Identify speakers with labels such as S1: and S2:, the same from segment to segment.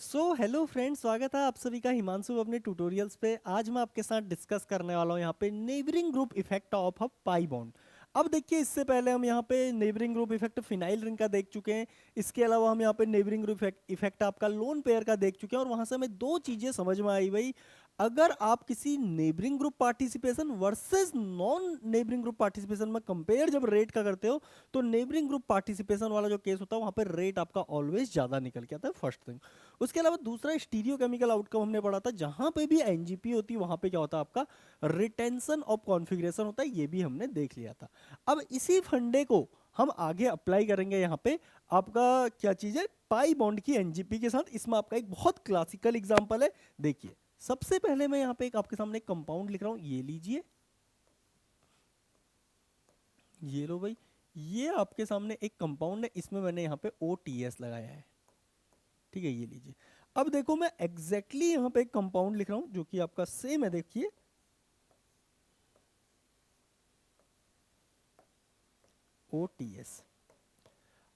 S1: Hello friends, स्वागत है आप सभी का हिमांशु अपने ट्यूटोरियल्स पे। आज मैं आपके साथ डिस्कस करने वाला हूँ यहाँ पे neighbouring group effect of a pi bond. अब देखिए, इससे पहले हम यहाँ पे neighbouring group effect phenyl ring का देख चुके हैं। इसके अलावा हम यहाँ पे नेबरिंग ग्रुप इफेक्ट आपका लोन पेयर का देख चुके हैं, और वहां से हमें दो चीजें समझ में आई भाई। अगर आप किसी neighbouring group participation versus non neighbouring group participation में कंपेयर जब रेट का करते हो, तो नेबरिंग ग्रुप पार्टिसिपेशन वाला जो केस होता है वहां पे रेट आपका ऑलवेज ज्यादा निकल के आता है, फर्स्ट थिंग। उसके अलावा दूसरा स्टीरियो केमिकल आउटकम हमने पढ़ा था, जहां पे भी एनजीपी होती है वहां पे क्या होता है, आपका रिटेंशन ऑफ कॉन्फ़िगरेशन होता है, ये भी हमने देख लिया था। अब इसी फंडे को हम आगे अप्लाई करेंगे यहाँ पे। आपका क्या चीज है, पाई बॉन्ड की एनजीपी के साथ। इसमें आपका एक बहुत क्लासिकल एग्जांपल है। देखिए, सबसे पहले मैं यहाँ पे एक आपके सामने कंपाउंड लिख रहा हूँ, ये लीजिए, ये लो भाई। ये आपके सामने एक कंपाउंड है, इसमें मैंने यहाँ पे OTS लगाया है। ठीक है, ये लीजिए। अब देखो, मैं एग्जैक्टली यहाँ पे एक कंपाउंड लिख रहा हूँ जो कि आपका सेम है, देखिए OTS।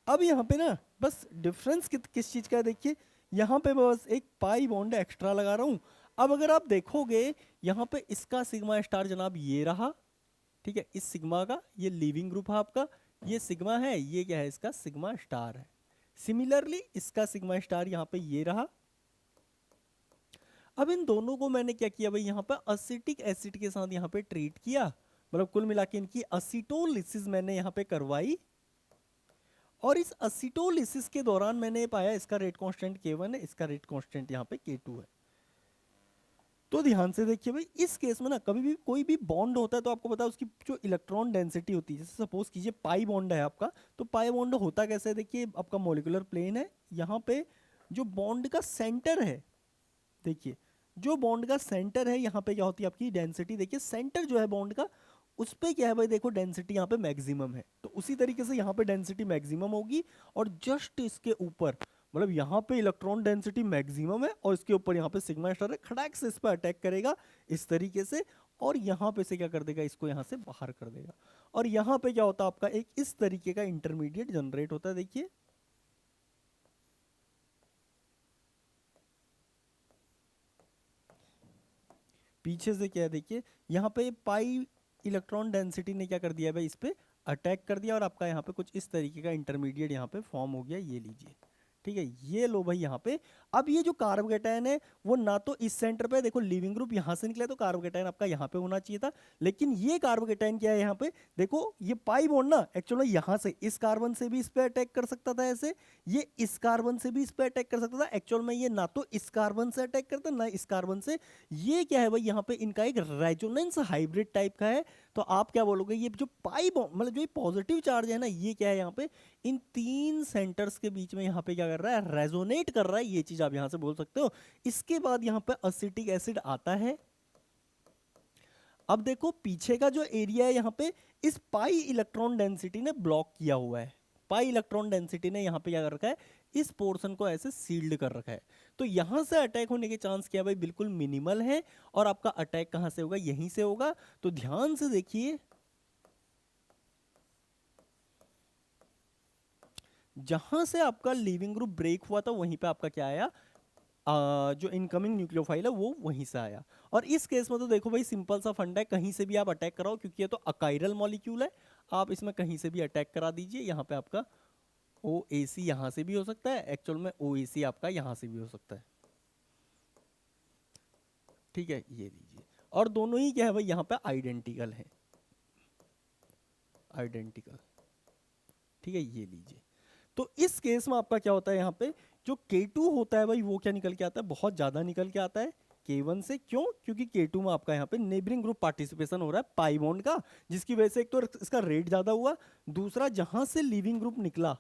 S1: अब यहाँ पे ना बस डिफरेंस किस चीज का है, देखिए यहाँ पे मैं बस एक पाई बॉन्ड एक्स्ट्रा लगा रहा हूँ। अब अगर आप देखोगे यहाँ पे, इसका सिग्मा स्टार जनाब ये रहा। ठीक है, इस सिग्मा का ये लीविंग ग्रुप है आपका, ये सिग्मा है, ये क्या है, इसका सिग्मा स्टार है। सिमिलरली इसका सिग्मा स्टार यहाँ पे ये रहा। अब इन दोनों को मैंने क्या किया भाई, यहाँ पे असिटिक एसिड के साथ यहाँ पे ट्रीट किया, मतलब कुल मिला के इनकी असिटोलिसिस मैंने यहाँ पे करवाई। और इस असिटोलिसिस के दौरान मैंने पाया इसका रेट कांस्टेंट K1 है, इसका रेट कांस्टेंट यहाँ पे K2 है। तो ध्यान से देखिए भाई, इस केस में ना कभी भी कोई भी बॉन्ड होता है तो आपको पता है उसकी जो इलेक्ट्रॉन डेंसिटी होती है। जैसे सपोज कीजिए पाई बॉन्ड है आपका, तो पाई बॉन्ड होता कैसे है, देखिए आपका मॉलिक्यूलर प्लेन है, यहाँ पे जो बॉन्ड का सेंटर है, देखिए जो बॉन्ड का सेंटर है, यहाँ पे क्या होती है आपकी डेंसिटी, देखिए सेंटर जो है बॉन्ड का, उस पे क्या है भाई, देखो डेंसिटी यहाँ पे मैक्सिमम है, तो उसी तरीके से यहाँ पे डेंसिटी मैक्सिमम होगी। और जस्ट इसके ऊपर, मतलब यहाँ पे इलेक्ट्रॉन डेंसिटी मैक्सिमम है और इसके ऊपर यहाँ पे सिग्मा स्टार है, खड़ाक से इस पर अटैक करेगा इस तरीके से, और यहाँ पे से क्या कर देगा, इसको यहाँ से बाहर कर देगा। और यहाँ पे क्या होता है आपका, एक इस तरीके का इंटरमीडिएट जनरेट होता है, देखिए पीछे से क्या है, देखिए यहाँ पे पाई इलेक्ट्रॉन डेंसिटी ने क्या कर दिया है भाई, इस पे अटैक कर दिया, और आपका यहाँ पे कुछ इस तरीके का इंटरमीडिएट यहाँ पे फॉर्म हो गया, ये लीजिए। ठीक है, ये लो भाई यहाँ पे। अब ये जो कार्बोकेटायन है, वो ना तो इस सेंटर पे, देखो लीविंग ग्रुप यहाँ से निकला, तो कार्बोकेटायन आपका यहाँ पे होना चाहिए था। लेकिन ये कार्बोकेटायन क्या है यहाँ पे, देखो ये पाई बॉन्ड ना एक्चुअली यहाँ से इस कार्बन से भी इस पे अटैक कर सकता था ऐसे, ये इस कार्बन से भी इस पे अटैक कर सकता था। एक्चुअल में ये ना तो इस कार्बन से अटैक करता, ना इस कार्बन से। ये क्या है भाई, यहाँ पे इनका एक रेजोनेंस हाइब्रिड टाइप का है। तो आप क्या बोलोगे, ये जो पाई बॉन्ड, मतलब जो पॉजिटिव चार्ज है ना, ये क्या है यहाँ पे, इन तीन सेंटर्स के बीच में यहाँ पे क्या कर रहा है, रेजोनेट कर रहा है, ये चीज आप यहाँ से बोल सकते हो। इसके बाद यहाँ पे असिटिक एसिड आता है। अब देखो पीछे का जो एरिया है यहाँ पे, इस पाई इलेक्ट्रॉन डेंसिटी ने ब्लॉक किया हुआ है। पाई इलेक्ट्रॉन डेंसिटी ने यहाँ पे क्या कर रखा है, इस पोर्शन को ऐसे सील्ड कर रखा है। तो यहाँ से अटैक होने के चांस क्या है भाई, बिल्कुल मिनिमल है। और आपका अटैक कहाँ से होगा, यहीं से होगा। तो ध्यान से देखिए, जहां से आपका लिविंग ग्रुप ब्रेक हुआ था, वहीं पे आपका क्या आया, जो इनकमिंग न्यूक्लियोफाइल है वो वहीं से आया। और इस केस में तो देखो भाई, सिंपल सा फंडा है, कहीं से भी आप अटैक कराओ, क्योंकि ये तो अकाइरल मॉलिक्यूल है। आप इसमें कहीं से भी अटैक करा दीजिए। यहाँ पे आपका OAC यहाँ से भी हो सकता है, एक्चुअल में OAC आपका यहाँ से भी हो सकता है। ठीक है, ये लीजिए। और दोनों ही क्या है भाई, यहाँ पे आइडेंटिकल है, आइडेंटिकल। ठीक है, ये लीजिए। तो इस केस में आपका क्या होता है, यहाँ पे जो K2 होता है भाई, वो क्या निकल के आता है, बहुत ज्यादा निकल के आता है K1 से। क्यों, क्योंकि K2 में आपका यहाँ पे नेबरिंग ग्रुप पार्टिसिपेशन हो रहा है पाई बॉन्ड का, जिसकी वजह से एक तो इसका रेट ज्यादा हुआ। दूसरा, जहां से लिविंग ग्रुप निकला,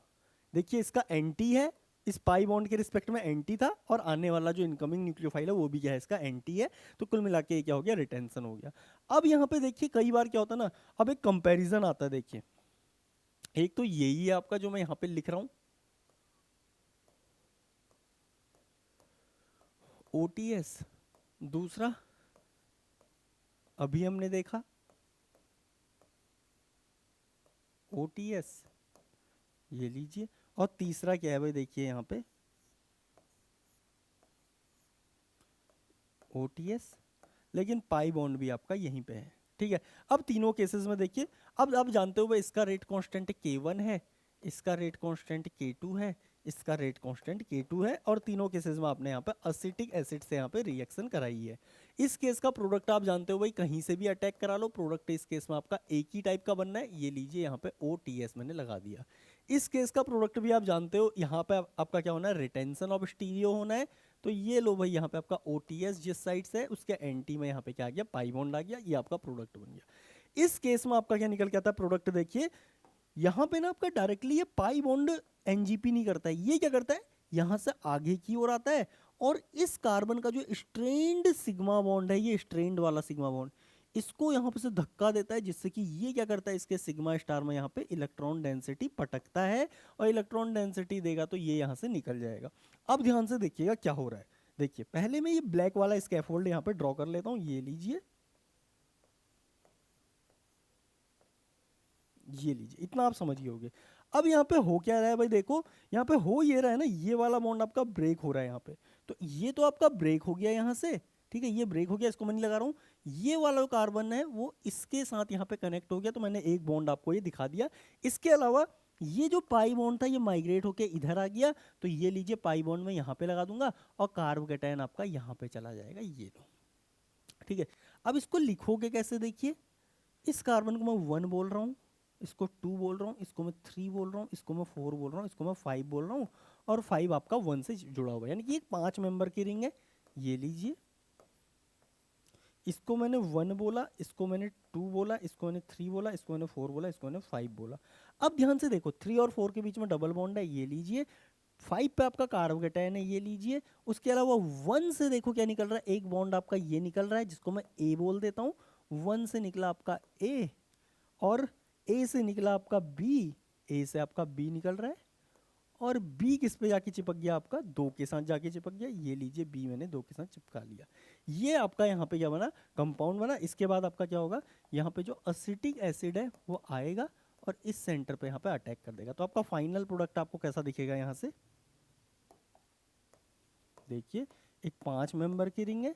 S1: देखिए इसका एंटी है, इस पाई बॉन्ड के रिस्पेक्ट में एंटी था, और आने वाला जो इनकमिंग न्यूक्लियोफाइल है वो भी क्या है, इसका एंटी है। तो कुल मिला के क्या हो गया, रिटेंशन हो गया। अब यहाँ पे देखिए, कई बार क्या होता है ना, अब एक कंपैरिजन आता है, देखिए एक तो यही है आपका जो मैं यहाँ पे लिख रहा हूँ, OTS। दूसरा अभी हमने देखा OTS, ये लीजिए। और तीसरा क्या है भाई, देखिए यहाँ पे OTS, लेकिन पाई बॉन्ड भी आपका यहीं पे है। ठीक है, अब तीनों केसेस में देखिए, अब आप जानते हो भाई इसका रेट कांस्टेंट K1 है, इसका रेट कांस्टेंट K2 है, इसका रेट कांस्टेंट K2 है, और तीनों केसेस में आपने यहाँ पे असिटिक एसिड से यहाँ पे रिएक्शन कराई है। इस केस का प्रोडक्ट आप जानते हो भाई कहीं से भी अटैक करा लो, प्रोडक्ट इस केस में आपका एक ही टाइप का बनना है। ये लीजिए यहाँ पे OTS मैंने लगा दिया। इस केस का प्रोडक्ट भी आप जानते हो, यहाँ पे आपका क्या होना है, रिटेंशन ऑफ स्टीरियो होना है। तो ये लो भाई, यहाँ पे आपका OTS जिस साइड से है उसके एंटी में यहाँ पे क्या आ गया, पाई बॉन्ड आ गया, ये आपका प्रोडक्ट बन गया। इस केस में आपका क्या निकल के आता है प्रोडक्ट, देखिए यहाँ पे ना आपका डायरेक्टली ये पाई बॉन्ड NGP नहीं करता है, ये क्या करता है, यहाँ से आगे की ओर आता है, और इस कार्बन का जो स्ट्रेंड सिग्मा बॉन्ड है, ये स्ट्रेंड वाला सिग्मा बॉन्ड, इसको यहाँ पे से धक्का देता है, जिससे कि ये क्या करता है, इसके सिग्मा स्टार में यहाँ पे इलेक्ट्रॉन डेंसिटी पटकता है, और इलेक्ट्रॉन डेंसिटी देगा तो ये यहाँ से निकल जाएगा। अब ध्यान से देखिएगा क्या हो रहा है। देखिए पहले मैं ये ब्लैक वाला स्कैफोल्ड यहाँ पे ड्रॉ कर लेता हूँ, ये लीजिए, ये लीजिए, इतना आप समझिए होगे। अब यहाँ पे हो क्या रहा है भाई, देखो यहाँ पे हो ये रहा है ना, ये वाला बॉन्ड आपका ब्रेक हो रहा है यहाँ पे, तो ये तो आपका ब्रेक हो गया यहाँ से, ठीक है, ये ब्रेक हो गया, इसको मैं नहीं लगा रहा हूँ। ये वाला जो कार्बन है वो इसके साथ यहाँ पे कनेक्ट हो गया, तो मैंने एक बॉन्ड आपको ये दिखा दिया। इसके अलावा ये जो पाई बॉन्ड था ये माइग्रेट होके इधर आ गया, तो ये लीजिए पाई बॉन्ड में यहाँ पे लगा दूंगा, और कार्बोकेटायन आपका यहाँ पे चला जाएगा, ये लो, ठीक है। अब इसको लिखोगे कैसे, देखिए इस कार्बन को मैं 1 बोल रहा हूँ, इसको 2 बोल रहा हूँ, इसको मैं 3 बोल रहा हूँ, इसको मैं 4 बोल रहा हूँ, इसको मैं 5 बोल रहा हूँ, और 5 आपका 1 से जुड़ा हुआ है, यानी कि एक 5 मेंबर की रिंग है। ये लीजिए, इसको मैंने 1 बोला, इसको मैंने 2 बोला, इसको मैंने 3 बोला, इसको मैंने 4 बोला, इसको मैंने 5 बोला। अब ध्यान से देखो 3 और 4 के बीच में डबल बॉन्ड है, ये लीजिए, 5 पे आपका कार्बोकेटायन है, ये लीजिए। उसके अलावा 1 से देखो क्या निकल रहा है, एक बॉन्ड आपका ये निकल रहा है, जिसको मैं A बोल देता हूँ। 1 से निकला आपका A, और A से निकला आपका B, A से आपका B निकल रहा है, और B किस पे जाके चिपक गया, आपका 2 के साथ जाके चिपक गया, ये लीजिए B मैंने 2 के साथ चिपका लिया। ये आपका यहाँ पे क्या बना, कंपाउंड बना। इसके बाद आपका क्या होगा, यहाँ पे जो असिटिक एसिड है वो आएगा और इस सेंटर पे यहाँ पे अटैक कर देगा, तो आपका फाइनल प्रोडक्ट आपको कैसा दिखेगा, यहाँ से देखिए एक 5 मेंबर की रिंग है,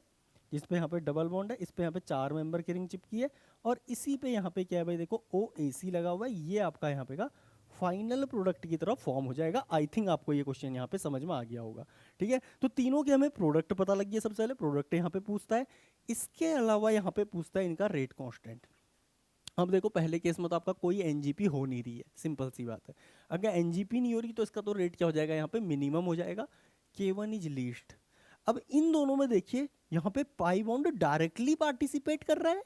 S1: जिस पे यहाँ पे डबल बॉन्ड है, इस पे यहाँ पे 4 मेंबर की रिंग चिपकी है, और इसी पे यहाँ पे क्या है भाई, देखो OAC लगा हुआ है, ये आपका यहाँ पे का फाइनल प्रोडक्ट की तरफ फॉर्म हो जाएगा। आई थिंक आपको ये क्वेश्चन यहाँ पे समझ में आ गया होगा, ठीक है। तो तीनों के हमें प्रोडक्ट पता लग गया, सबसे पहले प्रोडक्ट यहाँ पे पूछता है, इसके अलावा यहाँ पे पूछता है इनका रेट कांस्टेंट। अब देखो पहले केस में तो आपका कोई NGP हो नहीं रही है, सिंपल सी बात है। अगर NGP नहीं हो रही तो इसका तो रेट क्या हो जाएगा, यहाँ पे मिनिमम हो जाएगा, K1 इज लीस्ट। अब इन दोनों में देखिए यहाँ पे पाई बॉन्ड डायरेक्टली पार्टिसिपेट कर रहा है,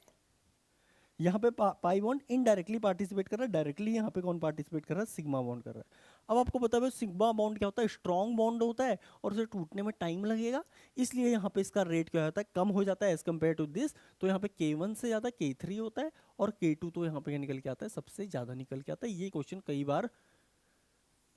S1: यहाँ पे पाई बॉन्ड इनडायरेक्टली पार्टिसिपेट कर रहा है, डायरेक्टली यहाँ पे कौन पार्टिसिपेट कर रहा है, सिग्मा बॉन्ड कर रहा है। अब आपको पता है सिग्मा बॉन्ड क्या होता है, स्ट्रॉन्ग बॉन्ड होता है, और उसे टूटने में टाइम लगेगा, इसलिए यहाँ पे इसका रेट क्या होता है, कम हो जाता है एज कम्पेयर टू दिस। तो यहाँ पे K1 से ज़्यादा K3 होता है, और K2 तो यहाँ पे निकल के आता है, सबसे ज़्यादा निकल के आता है। ये क्वेश्चन कई बार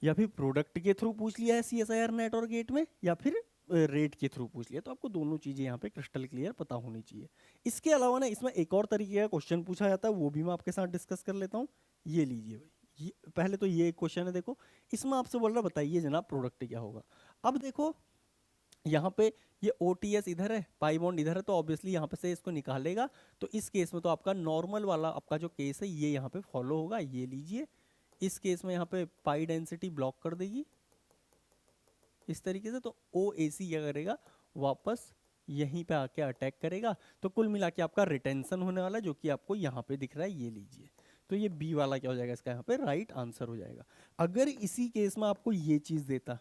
S1: या फिर प्रोडक्ट के थ्रू पूछ लिया है CSIR नेट और गेट में, या फिर रेट के थ्रू पूछ लिया, तो आपको दोनों चीज़ें यहाँ पे क्रिस्टल क्लियर पता होनी चाहिए। इसके अलावा ना इसमें एक और तरीके का क्वेश्चन पूछा जाता है, वो भी मैं आपके साथ डिस्कस कर लेता हूँ। ये लीजिए भाई, ये पहले तो ये एक क्वेश्चन है, देखो इसमें आपसे बोल रहा बताइए जनाब प्रोडक्ट क्या होगा। अब देखो यहाँ पे ये OTS इधर है, पाई बॉन्ड इधर है, तो ऑब्वियसली यहाँ पे से इसको निकालेगा, तो इस केस में तो आपका नॉर्मल वाला आपका जो केस है ये यहाँ पे फॉलो होगा। ये लीजिए, इस केस में यहाँ पे पाई डेंसिटी ब्लॉक कर देगी इस तरीके से, तो OAC क्या करेगा, वापस यहीं पे आके अटैक करेगा, तो कुल मिला के आपका रिटेंशन होने वाला है, जो कि आपको यहाँ पे दिख रहा है, ये लीजिए। तो ये B वाला क्या हो जाएगा, इसका यहाँ पे राइट आंसर हो जाएगा। अगर इसी केस में आपको ये चीज देता,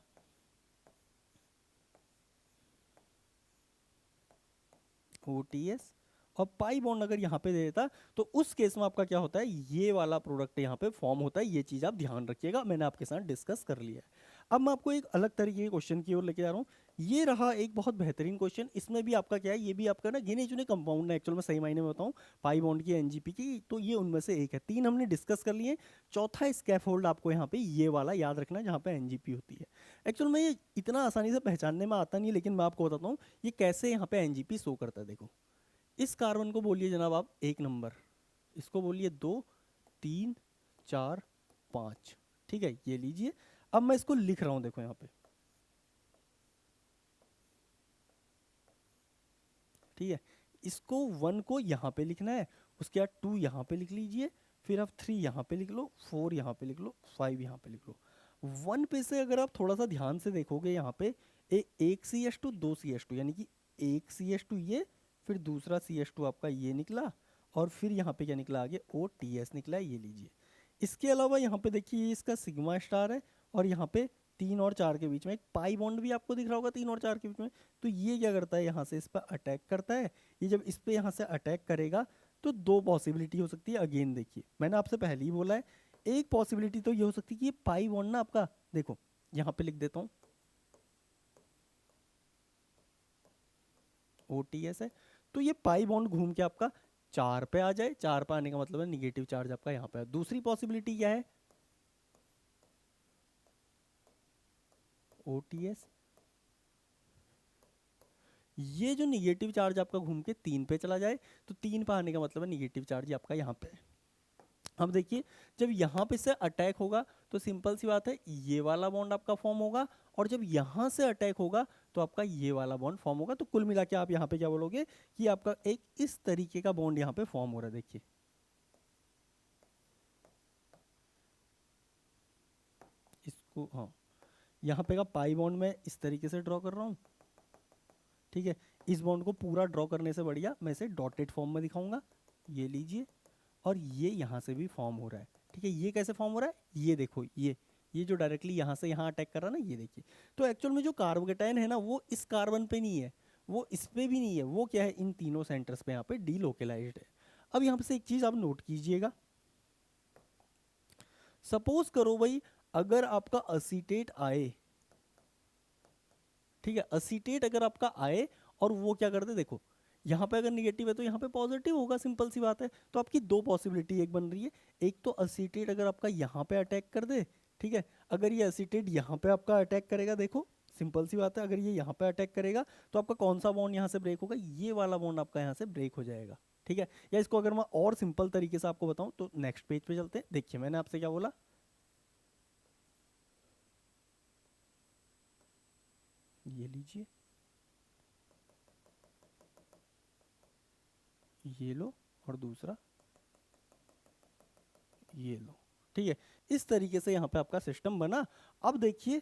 S1: OTS और पाई बॉन्ड अगर यहाँ पे दे देता, तो उस केस में आपका क्या होता है, ये वाला प्रोडक्ट यहाँ पे फॉर्म होता है। ये चीज़ आप ध्यान रखिएगा, मैंने आपके साथ डिस्कस कर लिया है। अब मैं आपको एक अलग तरीके के क्वेश्चन की ओर लेके जा रहा हूँ। ये रहा एक बहुत बेहतरीन क्वेश्चन, इसमें भी आपका क्या है, ये भी आपका ना गिने चुने कंपाउंड है, एक्चुअल में सही मायने में बताऊँ पाई बॉन्ड की NGP की, तो ये उनमें से एक है। 3 हमने डिस्कस कर लिए, चौथा स्कैफोल्ड आपको यहाँ पे ये वाला याद रखना है, जहाँ पे NGP होती है। एक्चुअल में ये इतना आसानी से पहचानने में आता नहीं है, लेकिन मैं आपको बताता हूँ ये कैसे यहाँ पे NGP शो करता है। देखो इस कार्बन को बोलिए जनाब आप 1 नंबर, इसको बोलिए 2, 3, 4, 5, ठीक है, ये लीजिए। अब मैं इसको लिख रहा हूं, देखो यहाँ पे ठीक है, इसको 1 को यहाँ पे लिखना है, उसके बाद 2 यहाँ पे लिख लीजिए, फिर आप 3 यहाँ पे लिख लो, 4 यहाँ पे लिख लो, 5 यहाँ पे लिख लो। 1 पे से अगर आप थोड़ा सा ध्यान से देखोगे यहाँ पे एक CH2 2 CH2, यानी कि एक CH2 ये, फिर दूसरा CH2 आपका ये निकला, और फिर यहाँ पे क्या निकला आगे OTS निकला है, ये लीजिए। इसके अलावा यहाँ पे देखिए इसका सिग्मा स्टार है, और यहाँ पे 3 और 4 के बीच में एक पाई बॉन्ड भी आपको दिख रहा होगा 3 और 4 के बीच में। तो ये क्या करता है, यहाँ से इस पर अटैक करता है। ये जब इस पर यहाँ से अटैक करेगा तो दो पॉसिबिलिटी हो सकती है। अगेन देखिए मैंने आपसे पहले ही बोला है, एक पॉसिबिलिटी तो ये हो सकती है कि ये पाई बॉन्ड ना आपका, देखो यहाँ पे लिख देता हूँ OTS है, तो ये पाई बॉन्ड घूम के आपका 4 पे आ जाए। 4 पे आने का मतलब है निगेटिव चार्ज आपका यहाँ पे है। दूसरी पॉसिबिलिटी क्या है, OTS ये जो निगेटिव चार्ज आपका घूम के 3 पे चला जाए, तो 3 पे आने का मतलब है निगेटिव चार्ज आपका यहाँ पे। अब देखिए जब यहाँ पे से अटैक होगा तो सिंपल सी बात है ये वाला बॉन्ड आपका फॉर्म होगा, और जब यहाँ से अटैक होगा तो आपका ये वाला बॉन्ड फॉर्म होगा। तो कुल मिला के आप यहाँ पे क्या बोलोगे कि आपका एक इस तरीके का बॉन्ड यहाँ पे फॉर्म हो रहा है। देखिए इसको, हाँ यहाँ पे का पाई बॉन्ड मैं इस तरीके से ड्रॉ कर रहा हूँ, ठीक है। इस बॉन्ड को पूरा ड्रॉ करने से बढ़िया मैं इसे डॉटेड फॉर्म में दिखाऊंगा, ये लीजिए। और ये यहाँ से भी फॉर्म हो रहा है, ठीक है। ये कैसे फॉर्म हो रहा है, ये देखो, ये जो डायरेक्टली यहाँ से यहाँ अटैक कर रहा है ना, ये देखिए। तो एक्चुअल में जो कार्बोकेटायन है ना वो इस कार्बन पे नहीं है, वो इस पे भी नहीं है, वो क्या है इन तीनों सेंटर्स पे यहाँ पे डीलोकेलाइज्ड है। अब यहाँ से एक चीज़ आप नोट कीजिएगा, सपोज करो भाई अगर आपका असीटेट आए, ठीक है, असीटेट अगर आपका आए और वो क्या करते, देखो यहाँ पे अगर निगेटिव है तो यहाँ पे पॉजिटिव होगा, सिंपल सी बात है। तो आपकी दो पॉसिबिलिटी एक बन रही है, एक तो असीटेट अगर आपका यहाँ पे अटैक कर दे, ठीक है। अगर ये असीटेट यहाँ पे आपका अटैक करेगा, देखो सिंपल सी बात है, अगर ये यहाँ पे अटैक करेगा तो आपका कौन सा बॉन्ड यहाँ से ब्रेक होगा, ये वाला बॉन्ड आपका यहाँ से ब्रेक हो जाएगा, ठीक है। या इसको अगर मैं और सिंपल तरीके से आपको बताऊँ तो नेक्स्ट पेज पे चलते हैं। देखिए मैंने आपसे क्या बोला, ये लीजिए, ये लो, और दूसरा ये लो, ठीक है। इस तरीके से यहाँ पे आपका सिस्टम बना। अब देखिए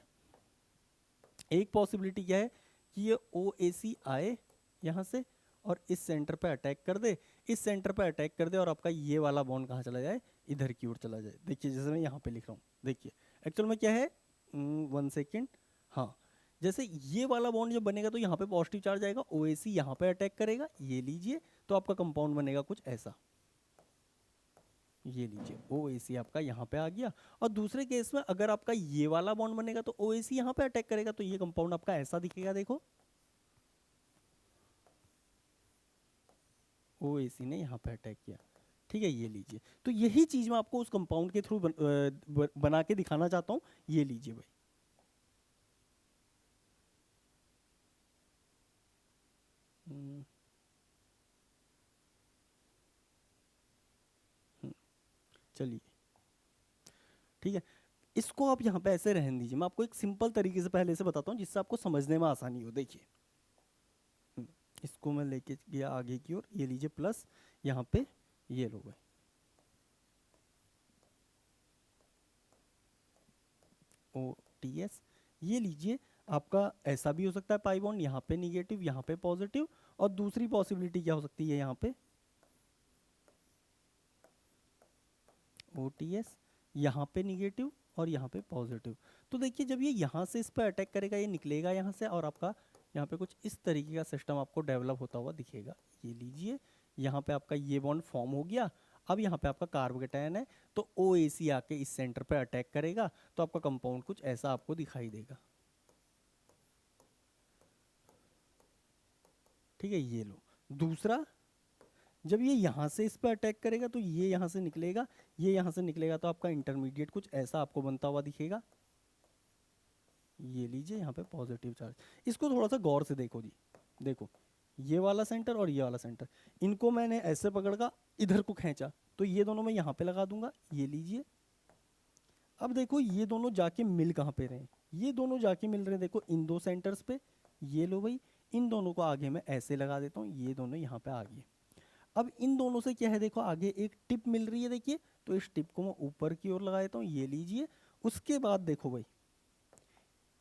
S1: एक पॉसिबिलिटी क्या है कि ये OAC आए यहाँ से और इस सेंटर पे अटैक कर दे, इस सेंटर पे अटैक कर दे, और आपका ये वाला बॉन्ड कहाँ चला जाए, इधर की ओर चला जाए। देखिए जैसे मैं यहाँ पे लिख रहा हूँ, देखिए एक्चुअल में क्या है, 1 सेकेंड, हाँ जैसे ये वाला बॉन्ड जब बनेगा तो यहाँ पे पॉजिटिव चार्ज आएगा, OAC यहाँ पे अटैक करेगा, ये लीजिए, तो आपका कंपाउंड बनेगा कुछ ऐसा, ये लीजिए OAC आपका यहाँ पे आ गया। और दूसरे केस में अगर आपका ये वाला बॉन्ड बनेगा तो OAC यहाँ पे अटैक करेगा, तो ये कंपाउंड आपका ऐसा दिखेगा, देखो OAC ने यहाँ पे अटैक किया, ठीक है, ये लीजिए। तो यही चीज मैं आपको उस कंपाउंड के थ्रू बना के दिखाना चाहता हूँ, ये लीजिए भाई। हम्म, हम्म, चलिए ठीक है, इसको आप यहाँ पे ऐसे रहने दीजिए। मैं आपको एक सिंपल तरीके से पहले से बताता हूँ जिससे आपको समझने में आसानी हो। देखिए इसको मैं लेके गया आगे की ओर, ये लीजिए प्लस, यहाँ पे ये लो भाई OTS, ये लीजिए। आपका ऐसा भी हो सकता है पाई बॉन्ड, यहाँ पे निगेटिव यहाँ पे पॉजिटिव, और दूसरी पॉसिबिलिटी क्या हो सकती है यहाँ पे OTS यहाँ पे निगेटिव और यहाँ पे पॉजिटिव। तो देखिए जब ये यहाँ से इस पर अटैक करेगा, ये निकलेगा यहाँ से, और आपका यहाँ पे कुछ इस तरीके का सिस्टम आपको डेवलप होता हुआ दिखेगा, ये लीजिए। यहाँ पे आपका ये बॉन्ड फॉर्म हो गया। अब यहाँ पे आपका कार्बोकेटायन है, तो OAC आके इस सेंटर पे अटैक करेगा, तो आपका कंपाउंड कुछ ऐसा आपको दिखाई देगा, ठीक है, ये लो। दूसरा, जब ये यहाँ से इस पे अटैक करेगा तो ये यहाँ से निकलेगा, ये यहाँ से निकलेगा, तो आपका इंटरमीडिएट कुछ ऐसा आपको बनता हुआ दिखेगा, ये लीजिए यहाँ पे पॉजिटिव चार्ज। इसको थोड़ा सा गौर से देखो जी, देखो ये वाला सेंटर और ये वाला सेंटर, इनको मैंने ऐसे पकड़ का इधर को खींचा, तो ये दोनों मैं यहाँ पे लगा दूंगा, ये लीजिए। अब देखो ये दोनों जाके मिल कहाँ पे रहे हैं, ये दोनों जाके मिल रहे हैं, देखो इन दो सेंटर्स पे, ये लो भाई। इन दोनों को आगे मैं ऐसे लगा देता हूँ, ये दोनों यहाँ पे आ गए। अब इन दोनों से क्या है, देखो आगे एक टिप मिल रही है, देखिए, तो इस टिप को मैं ऊपर की ओर लगा देता हूँ, ये लीजिए। उसके बाद देखो भाई,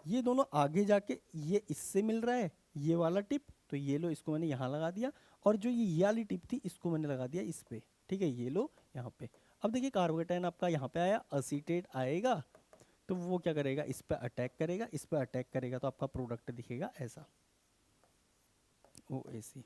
S1: ये दोनों आगे जाके ये इससे मिल रहा है, ये वाला टिप, तो ये लो, इसको मैंने यहाँ लगा दिया, और जो ये वाली टिप थी इसको मैंने लगा दिया इस पे, ठीक है, ये लो यहाँ पे। अब देखिए कार्बोकेटायन आपका यहाँ पे आया, असीटेट आएगा, तो वो क्या करेगा, इस पे अटैक करेगा, इस पे अटैक करेगा, तो आपका प्रोडक्ट दिखेगा ऐसा, ओ ऐसी।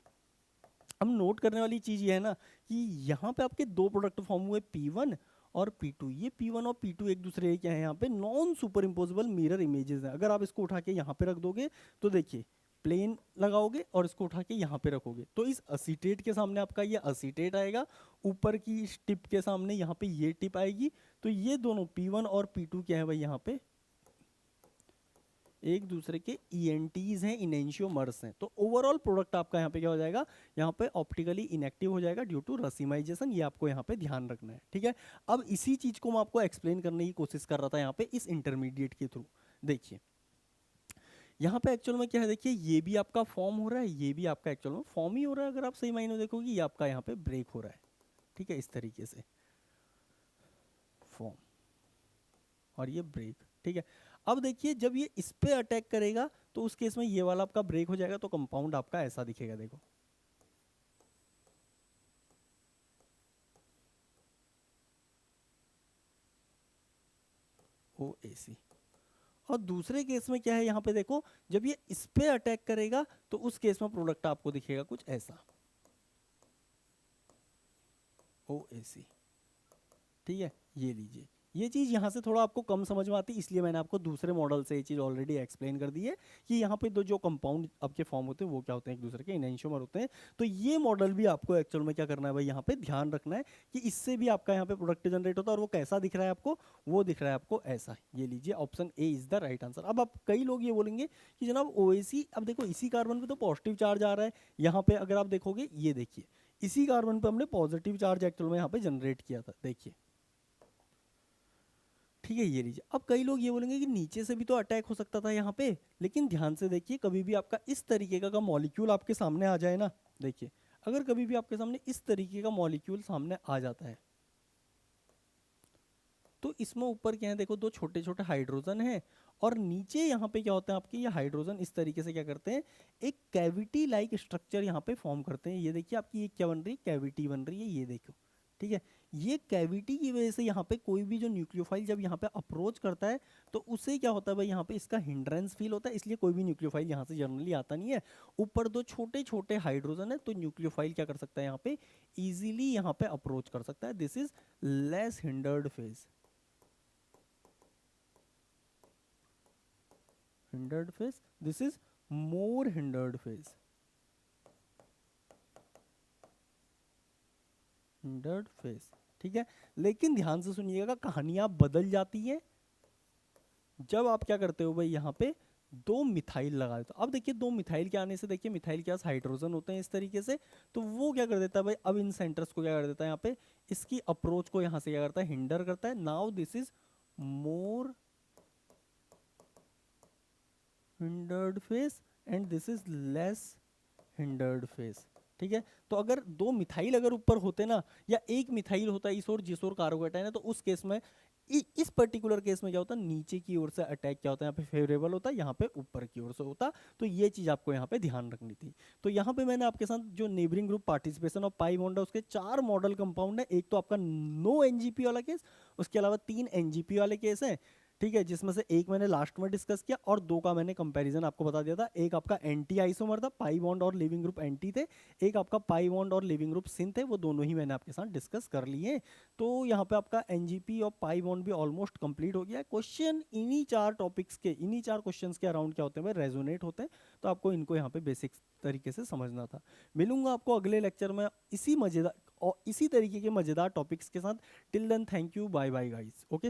S1: अब नोट करने वाली चीज़ ये है ना कि यहाँ पे आपके दो प्रोडक्ट फॉर्म हुए, P1 और P2। ये P1 और P2 एक दूसरे के क्या है, यहाँ पे non super imposable mirror images हैं। अगर आप इसको उठा के यहाँ पे रख दोगे तो देखिए प्लेन लगाओगे, और इसको उठा के यहाँ पे रखोगे तो इस असीटेट के सामने आपका ये असीटेट आएगा, ऊपर की इस टिप के सामने यहाँ पे ये टिप आएगी। तो ये दोनों P1 और P2 क्या है भाई, यहाँ पे एक दूसरे के ENTs हैं, इनेंशियोमर्स हैं। तो ओवरऑल प्रोडक्ट आपका यहाँ पे क्या हो जाएगा, यहाँ पे ऑप्टिकली इनएक्टिव हो जाएगा ड्यू टू रसीमाइजेशन। ये आपको यहाँ पे ध्यान रखना है, ठीक है। अब इसी चीज को मैं आपको एक्सप्लेन करने की कोशिश कर रहा था यहाँ पे इस इंटरमीडिएट के थ्रू। देखिए यहाँ पे एक्चुअल में क्या है, देखिए ये भी आपका फॉर्म हो रहा है, ये भी आपका एक्चुअल में फॉर्म ही हो रहा है। अगर आप सही मायने देखोगे ये आपका यहाँ पे ब्रेक हो रहा है, ठीक है, इस तरीके से फॉर्म और ये ब्रेक, ठीक है। अब देखिए जब ये इस पे अटैक करेगा तो उस केस में ये वाला आपका ब्रेक हो जाएगा, तो कंपाउंड आपका ऐसा दिखेगा, देखो OAC। और दूसरे केस में क्या है, यहाँ पे देखो जब ये इस पे अटैक करेगा तो उस केस में प्रोडक्ट आपको दिखेगा कुछ ऐसा, OAC, ठीक है। ये लीजिए, ये चीज़ यहाँ से थोड़ा आपको कम समझ में आती है, इसलिए मैंने आपको दूसरे मॉडल से ये चीज़ ऑलरेडी एक्सप्लेन कर दी है कि यहाँ पे दो जो कंपाउंड आपके फॉर्म होते हैं वो क्या होते हैं, एक दूसरे के इनेंशियोमर होते हैं। तो ये मॉडल भी आपको एक्चुअल में क्या करना है भाई, यहाँ पे ध्यान रखना है कि इससे भी आपका यहाँ पे प्रोडक्ट जनरेट होता है, और वो कैसा दिख रहा है आपको, वो दिख रहा है आपको ऐसा। ये लीजिए, option A is the right answer. अब आप कई लोग ये बोलेंगे कि जनाब OAC, अब देखो इसी कार्बन पे तो पॉजिटिव चार्ज आ रहा है, यहाँ पे अगर आप देखोगे ये देखिए इसी कार्बन पे हमने पॉजिटिव चार्ज एक्चुअल में यहाँ पे जनरेट किया था, देखिए, ठीक है। ये लीजिए, अब कई लोग ये बोलेंगे कि नीचे से भी तो अटैक हो सकता था यहाँ पे, लेकिन ध्यान से देखिए कभी भी आपका इस तरीके का मॉलिक्यूल आपके सामने आ जाए ना, देखिए अगर कभी भी आपके सामने इस तरीके का मॉलिक्यूल सामने आ जाता है तो इसमें ऊपर क्या है, देखो दो छोटे छोटे हाइड्रोजन हैं, और नीचे यहाँ पे क्या होता है आपके, ये हाइड्रोजन इस तरीके से क्या करते हैं, एक कैविटी लाइक स्ट्रक्चर यहाँ पे फॉर्म करते हैं। ये देखिए आपकी ये क्या बन रही है, कैविटी बन रही है, ये देखो, ठीक है। ये कैविटी की वजह से यहाँ पे कोई भी जो न्यूक्लियोफाइल जब यहाँ पे अप्रोच करता है तो उसे क्या होता है भाई, यहाँ पे इसका हिंड्रेंस फील होता है, इसलिए कोई भी न्यूक्लियोफाइल यहाँ से जनरली आता नहीं है। ऊपर दो छोटे छोटे हाइड्रोजन है, तो न्यूक्लियोफाइल क्या कर सकता है, यहाँ पे इजीली यहाँ पे अप्रोच कर सकता है। This is less hindered phase, hindered phase, this is more hindered phase, hindered phase, ठीक है। लेकिन ध्यान से सुनिएगा, कहानियां बदल जाती हैं जब आप क्या करते हो भाई, यहाँ पे दो मिथाइल लगा देते हो। अब देखिए दो मिथाइल के आने से, देखिए मिथाइल के पास हाइड्रोजन होते हैं इस तरीके से, तो वो क्या कर देता है भाई, अब इन सेंटर्स को क्या कर देता है, यहाँ पे इसकी अप्रोच को यहाँ से क्या करता है, हिंडर करता है। Now this is more hindered phase and this is less hindered phase, ठीक है। तो अगर दो मिथाइल अगर ऊपर होते ना, या एक मिथाइल होता इस ओर जिस ओर कार्बोकेटाइन है, तो उस केस में इस पर्टिकुलर केस में क्या होता, नीचे की ओर से अटैक क्या होता है, यहाँ पे फेवरेबल होता है, यहाँ पे ऊपर की ओर से होता। तो ये चीज आपको यहाँ पे ध्यान रखनी थी। तो यहाँ पे मैंने आपके साथ जो नेबरिंग ग्रुप पार्टिसिपेशन और पाई बॉन्ड है उसके 4 मॉडल कंपाउंड है। एक तो आपका नो NGP वाला केस, उसके अलावा 3 NGP वाले केस हैं, ठीक है, जिसमें से एक मैंने लास्ट में डिस्कस किया और 2 का मैंने कंपैरिजन आपको बता दिया था। एक आपका एंटी आइसोमर था, पाई बॉन्ड और लिविंग ग्रुप एंटी थे, एक आपका पाई बॉन्ड और लिविंग ग्रुप सिन थे, वो दोनों ही मैंने आपके साथ डिस्कस कर लिए। तो यहाँ पे आपका NGP और पाई बॉन्ड भी ऑलमोस्ट कंप्लीट हो गया है। क्वेश्चन इन्हीं 4 टॉपिक्स के, इन्हीं 4 क्वेश्चंस के अराउंड क्या होते हैं भाई, रेजोनेट होते हैं। तो आपको इनको यहाँ पे बेसिक तरीके से समझना था। मिलूंगा आपको अगले लेक्चर में इसी मजेदार और इसी तरीके के मजेदार टॉपिक्स के साथ। Till then thank you, bye bye guys, okay.